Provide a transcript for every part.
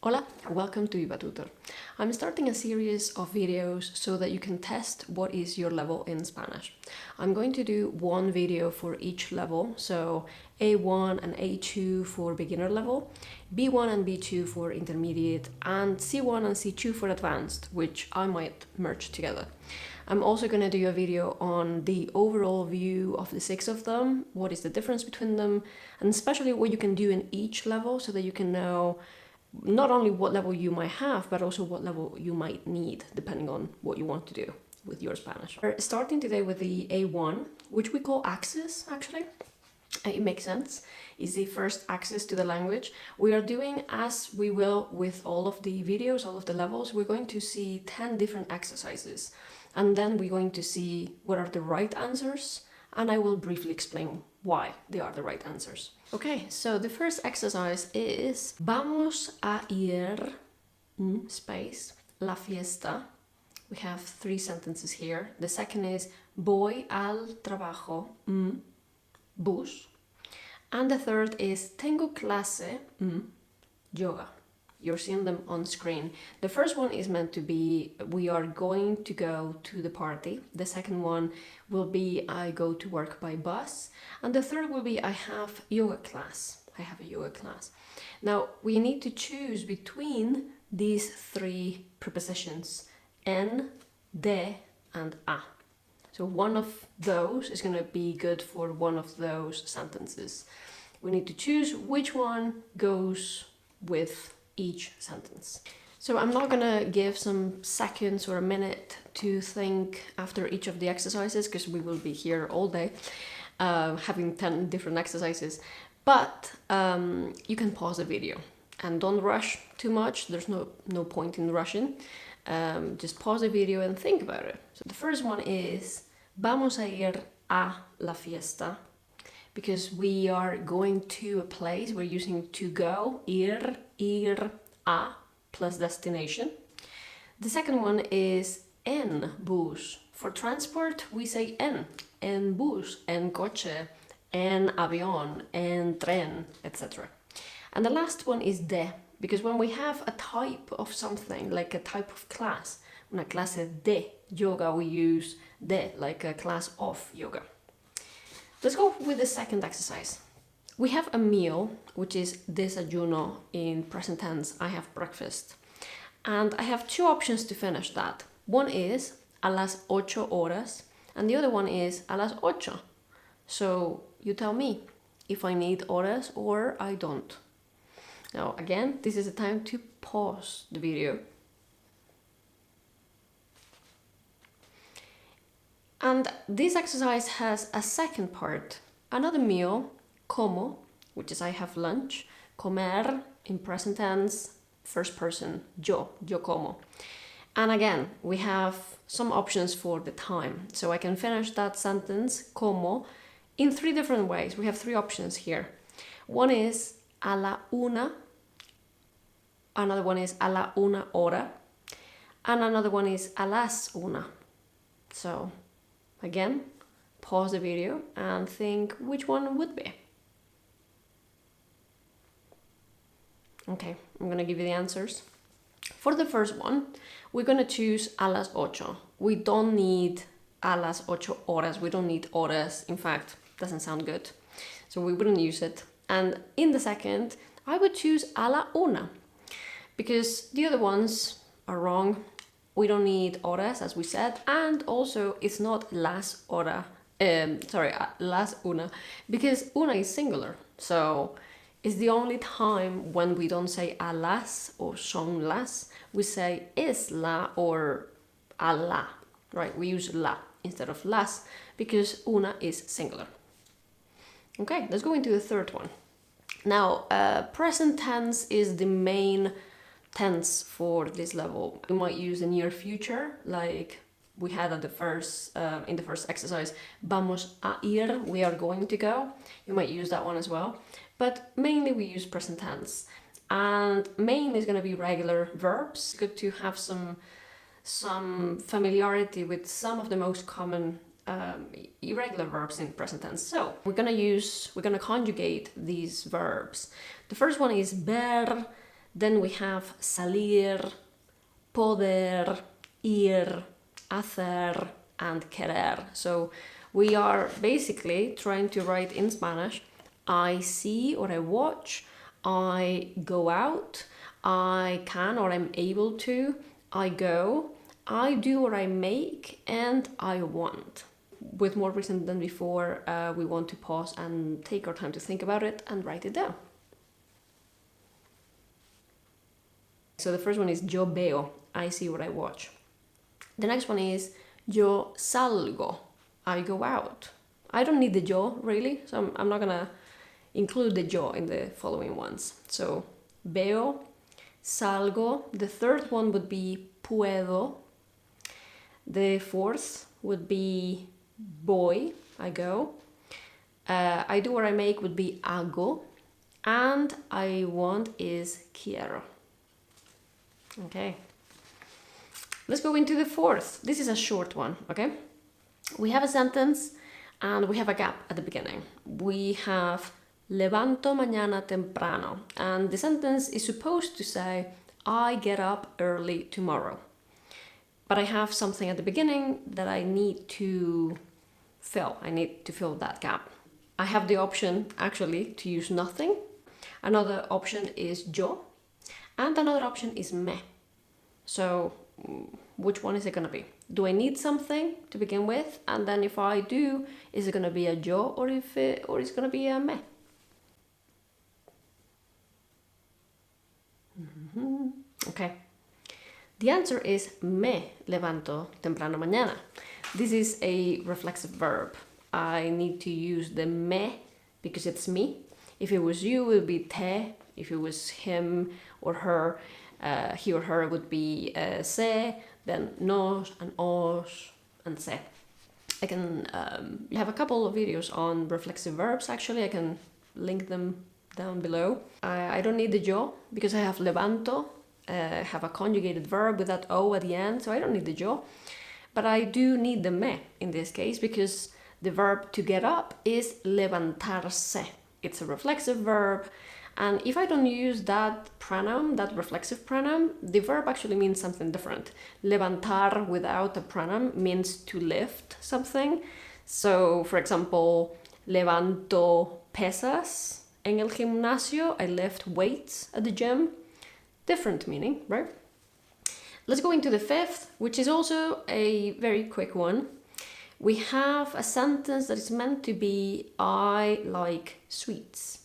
Hola, welcome to Viva Tutor. I'm starting a series of videos so that you can test what is your level in Spanish. I'm going to do one video for each level, so A1 and A2 for beginner level, B1 and B2 for intermediate, and C1 and C2 for advanced, which I might merge together. I'm also going to do a video on the overall view of the 6 of them, what is the difference between them, and especially what you can do in each level so that you can know not only what level you might have, but also what level you might need, depending on what you want to do with your Spanish. We're starting today with the A1, which we call access, actually. It makes sense. It's the first access to the language. We are doing, as we will with all of the videos, all of the levels, we're going to see 10 different exercises. And then we're going to see what are the right answers, and I will briefly explain why they are the right answers. Okay, so the first exercise is Vamos a ir, space, la fiesta. We have 3 sentences here. The second is Voy al trabajo, bus. And the third is Tengo clase, yoga. You're seeing them on screen. The first one is meant to be we are going to go to the party. The second one will be I go to work by bus. And the third will be I have yoga class. I have a yoga class. Now we need to choose between these 3 prepositions, en, de, and a. So one of those is going to be good for one of those sentences. We need to choose which one goes with each sentence. So I'm not gonna give some seconds or a minute to think after each of the exercises because we will be here all day having 10 different exercises, but you can pause the video and don't rush too much. There's no point in rushing. Just pause the video and think about it. So the first one is Vamos a ir a la fiesta, because we are going to a place. We're using to go, ir a plus destination. The second one is en bus. For transport, we say en bus, en coche, en avión, en tren, etc. And the last one is de, because when we have a type of something, like a type of class, una clase de yoga, we use de, like a class of yoga. Let's go with the second exercise. We have a meal, which is desayuno in present tense. I have breakfast. And I have 2 options to finish that. One is a las 8 horas, and the other one is a las 8. So you tell me if I need horas or I don't. Now, again, this is a time to pause the video. And this exercise has a second part, another meal, como, which is I have lunch, comer in present tense, first person, yo como. And again, we have some options for the time. So I can finish that sentence, como, in 3 different ways. We have 3 options here. One is a la una, another one is a la una hora, and another one is a las una. So again, pause the video and think which one would be. Okay, I'm gonna give you the answers. For the first one, we're gonna choose a las 8. We don't need a las 8 horas. We don't need horas. In fact, doesn't sound good. So we wouldn't use it. And in the second, I would choose a la una, because the other ones are wrong. We don't need horas, as we said, and also it's not las hora, las una, because una is singular. So it's the only time when we don't say a las or son las. We say es la or a la, right? We use la instead of las because una is singular. Okay, let's go into the third one. Now, present tense is the main tense for this level. We might use the near future, like we had at the first in the first exercise, vamos a ir, we are going to go. You might use that one as well, but mainly we use present tense, and main is going to be regular verbs. It's good to have some familiarity with some of the most common irregular verbs in present tense. So we're gonna conjugate these verbs. The first one is ver Then we have salir, poder, ir, hacer, and querer. So we are basically trying to write in Spanish, I see or I watch, I go out, I can or I'm able to, I go, I do or I make, and I want. With more reason than before, we want to pause and take our time to think about it and write it down. So the first one is yo veo, I see what I watch. The next one is yo salgo, I go out. I don't need the yo really, so I'm not gonna include the yo in the following ones. So veo, salgo. The third one would be puedo. The fourth would be voy, I go. I do or I make would be hago. And I want is quiero. Okay. Let's go into the fourth. This is a short one, okay? We have a sentence and we have a gap at the beginning. We have levanto mañana temprano. And the sentence is supposed to say, I get up early tomorrow. But I have something at the beginning that I need to fill. I need to fill that gap. I have the option actually to use nothing. Another option is yo. And another option is me. So which one is it going to be? Do I need something to begin with? And then if I do, is it going to be a yo or is it going to be a me? Okay. The answer is me levanto temprano mañana. This is a reflexive verb. I need to use the me because it's me. If it was you, it would be te. If it was him or her, he or her would be se, then nos and os and se. I can have a couple of videos on reflexive verbs actually. I can link them down below. I don't need the yo because I have levanto. Have a conjugated verb with that o at the end, so I don't need the yo. But I do need the me in this case because the verb to get up is levantarse. It's a reflexive verb, and if I don't use that pronoun, that reflexive pronoun, the verb actually means something different. Levantar without a pronoun means to lift something. So, for example, levanto pesas en el gimnasio. I lift weights at the gym. Different meaning, right? Let's go into the fifth, which is also a very quick one. We have a sentence that is meant to be I like sweets.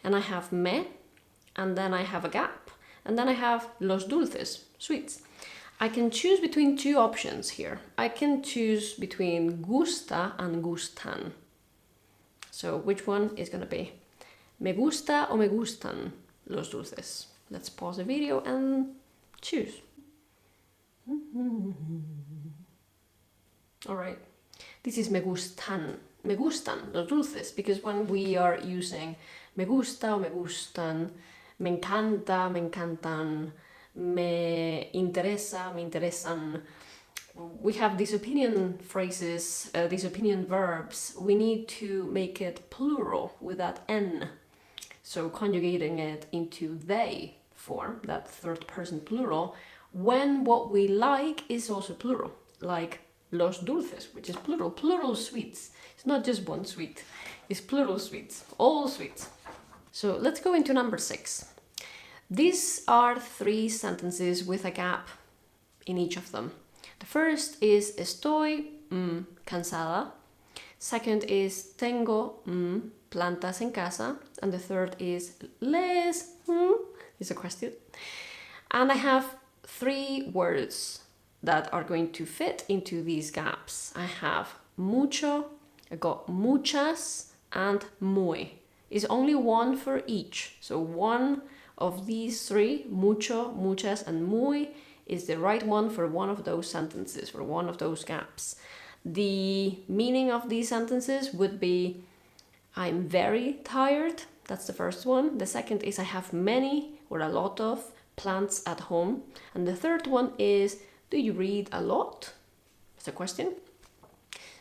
And I have me, and then I have a gap, and then I have los dulces, sweets. I can choose between two options here. I can choose between gusta and gustan. So which one is going to be? Me gusta o me gustan los dulces? Let's pause the video and choose. All right. This is me gustan. Me gustan los dulces, because when we are using me gusta o me gustan, me encanta, me encantan, me interesa, me interesan, we have these opinion phrases, these opinion verbs. We need to make it plural with that N. So conjugating it into they form, that third person plural, when what we like is also plural, like los dulces, which is plural, plural sweets. It's not just one sweet, it's plural sweets, all sweets. So let's go into number 6. These are 3 sentences with a gap in each of them. The first is estoy cansada. Second is tengo plantas en casa. And the third is les is a question. And I have 3 words that are going to fit into these gaps. I have mucho, I got muchas, and muy. Is only one for each. So one of these 3, mucho, muchas, and muy, is the right one for one of those sentences, for one of those gaps. The meaning of these sentences would be I'm very tired. That's the first one. The second is I have many or a lot of plants at home. And the third one is do you read a lot? It's a question.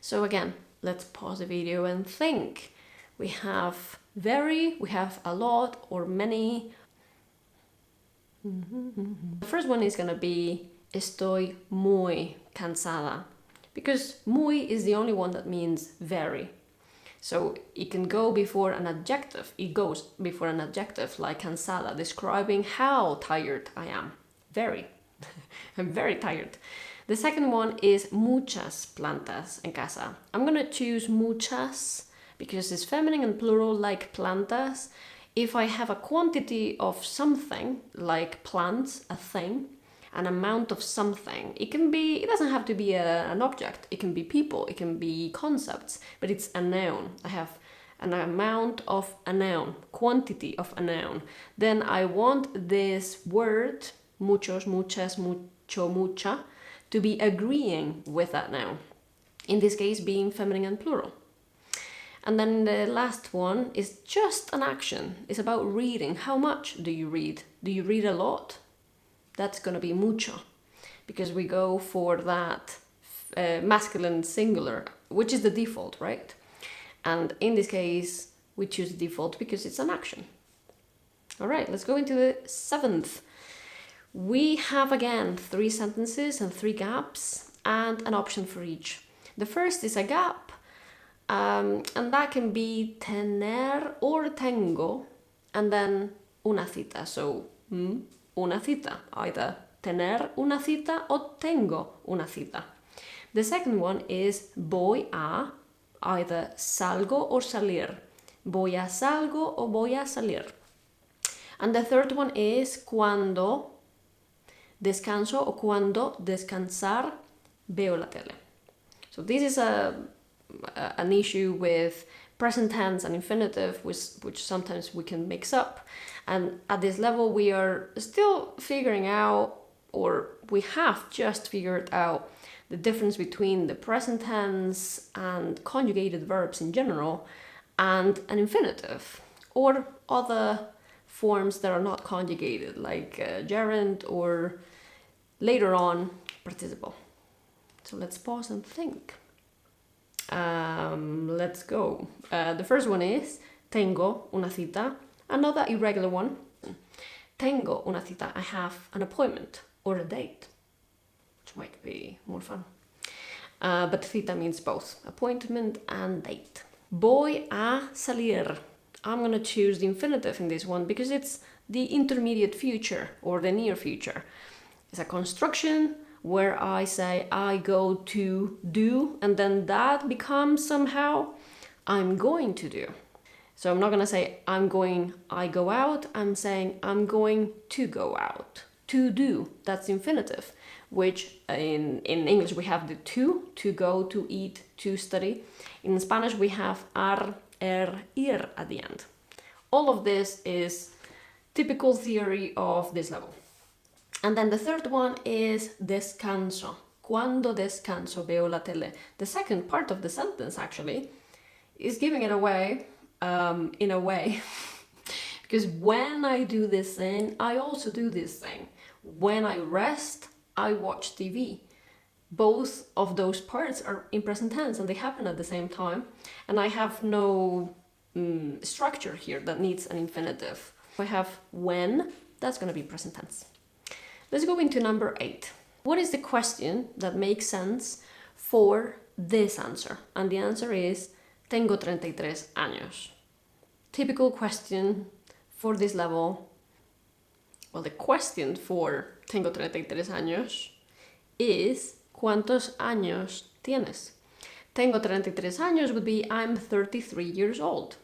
So again, let's pause the video and think. We have very, we have a lot or many. The first one is gonna be estoy muy cansada, because muy is the only one that means very. So it can go before an adjective. It goes before an adjective like cansada, describing how tired I am. Very. I'm very tired. The second one is muchas plantas en casa. I'm gonna choose muchas because it's feminine and plural like plantas. If I have a quantity of something, like plants, a thing, an amount of something, it doesn't have to be an object, it can be people, it can be concepts, but it's a noun. I have an amount of a noun, quantity of a noun. Then I want this word, muchos, muchas, mucho, mucha, to be agreeing with that noun. In this case, being feminine and plural. And then the last one is just an action. It's about reading. How much do you read? Do you read a lot? That's going to be mucho, because we go for that masculine singular, which is the default, right? And in this case, we choose default because it's an action. All right, let's go into the seventh. We have again 3 sentences and 3 gaps and an option for each. The first is a gap, and that can be tener or tengo, and then una cita. So, una cita, either tener una cita or tengo una cita. The second one is voy a, either salgo or salir. Voy a salgo or voy a salir. And the third one is cuando descanso o cuando descansar veo la tele. So this is an issue with present tense and infinitive, which sometimes we can mix up. And at this level, we are still figuring out, or we have just figured out, the difference between the present tense and conjugated verbs in general and an infinitive, or other forms that are not conjugated, like gerund or later on participle. So let's pause and think. Let's go. The first one is tengo una cita. Another irregular one. Tengo una cita. I have an appointment or a date, which might be more fun. But cita means both appointment and date. Voy a salir. I'm gonna choose the infinitive in this one because it's the intermediate future or the near future. It's a construction where I say I go to do, and then that becomes somehow I'm going to do. So I'm not gonna say I go out, I'm saying I'm going to go out. To do, that's infinitive, which in English we have the to go, to eat, to study. In Spanish we have ar, ir at the end. All of this is typical theory of this level. And then the third one is descanso. Cuando descanso veo la tele. The second part of the sentence actually is giving it away in a way. Because when I do this thing, I also do this thing. When I rest, I watch TV. Both of those parts are in present tense and they happen at the same time. And I have no structure here that needs an infinitive. If I have when, that's going to be present tense. Let's go into number 8. What is the question that makes sense for this answer? And the answer is tengo 33 años. Typical question for this level. Well, the question for tengo 33 años is ¿cuántos años tienes? Tengo 33 años would be I'm 33 years old,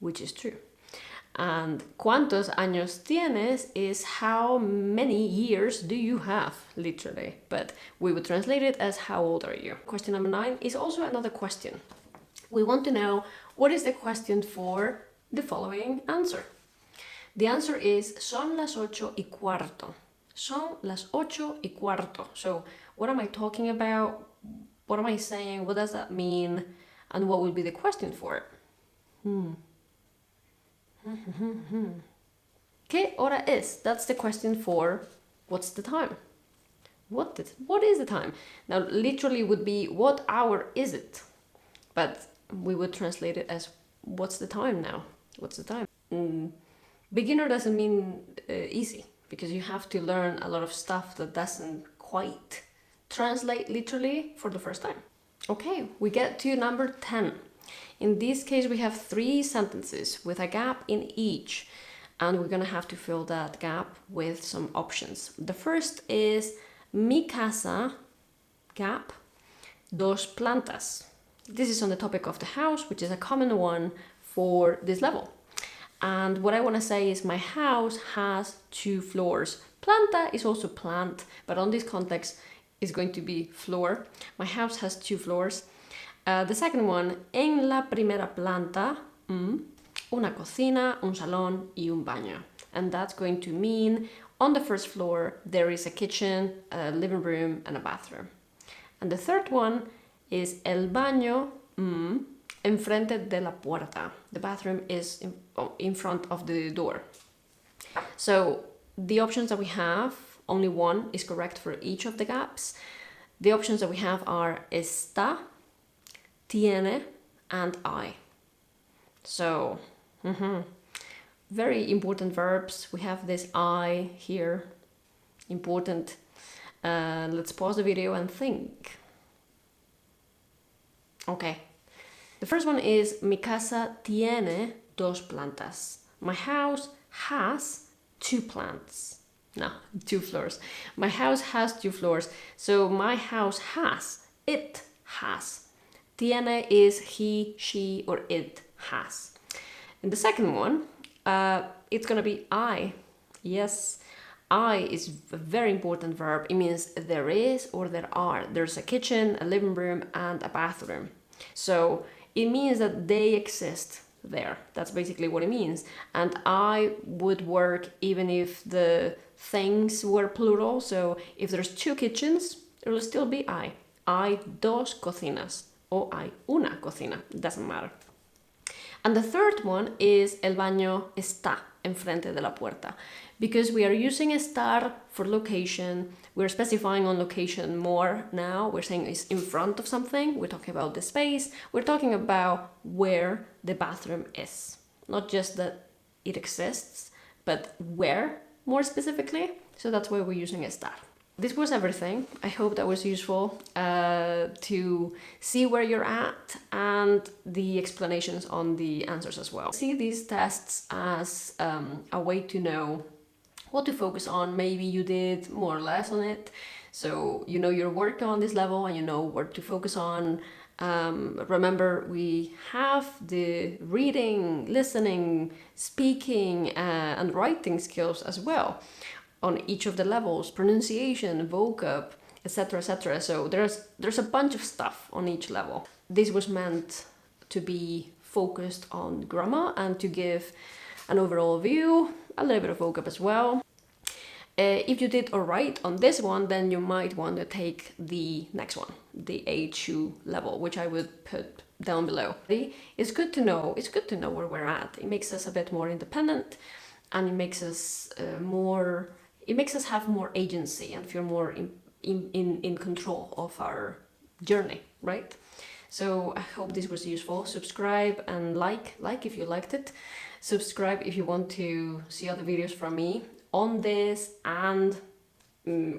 which is true. And ¿cuántos años tienes is how many years do you have, literally. But we would translate it as how old are you? Question number 9 is also another question. We want to know what is the question for the following answer. The answer is son las 8:15. Son las 8:15. So what am I talking about? What am I saying? What does that mean? And what will be the question for it? ¿Qué hora es? That's the question for what's the time? What is the time? Now, literally would be what hour is it? But we would translate it as what's the time now? What's the time? Beginner doesn't mean easy, because you have to learn a lot of stuff that doesn't quite translate literally for the first time. Okay, we get to number 10. In this case, we have 3 sentences with a gap in each, and we're gonna have to fill that gap with some options. The first is mi casa, gap, dos plantas. This is on the topic of the house, which is a common one for this level. And what I want to say is my house has 2 floors. Planta is also plant, but on this context is going to be floor. My house has 2 floors. The second one, en la primera planta, una cocina, un salón y un baño. And that's going to mean on the first floor there is a kitchen, a living room, and a bathroom. And the third one is el baño enfrente de la puerta. The bathroom is in front of the door. So the options that we have, only one is correct for each of the gaps. The options that we have are está, tiene, and I. So, very important verbs. We have this I here, important. Let's pause the video and think. Okay. The first one is mi casa tiene 2 plantas. My house has 2 plants. No, 2 floors. My house has 2 floors. So my house has, it has. Tiene is he, she, or it has. In the second one, it's gonna be I. Yes, I is a very important verb. It means there is or there are. There's a kitchen, a living room, and a bathroom. So it means that they exist there. That's basically what it means. And I would work even if the things were plural. So if there's 2 kitchens, it will still be I. Hay 2 cocinas. Or hay una cocina. It doesn't matter. And the third one is el baño está enfrente de la puerta. Because we are using estar for location, we're specifying on location more now. We're saying it's in front of something. We're talking about the space. We're talking about where the bathroom is. Not just that it exists, but where more specifically. So that's why we're using estar. This was everything. I hope that was useful to see where you're at and the explanations on the answers as well. See these tests as a way to know what to focus on. Maybe you did more or less on it, so you know you're working on this level and you know what to focus on. Remember, we have the reading, listening, speaking, and writing skills as well on each of the levels, pronunciation, vocab, etc., etc. So there's a bunch of stuff on each level. This was meant to be focused on grammar and to give an overall view, a little bit of vocab as well. If you did alright on this one, then you might want to take the next one, the A2 level, which I would put down below. It's good to know where we're at. It makes us a bit more independent, and it makes us have more agency and feel more in control of our journey, right? So I hope this was useful. Subscribe and like if you liked it. Subscribe if you want to see other videos from me on this and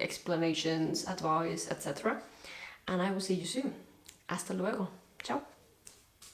explanations, advice, etc. And I will see you soon. Hasta luego. Ciao.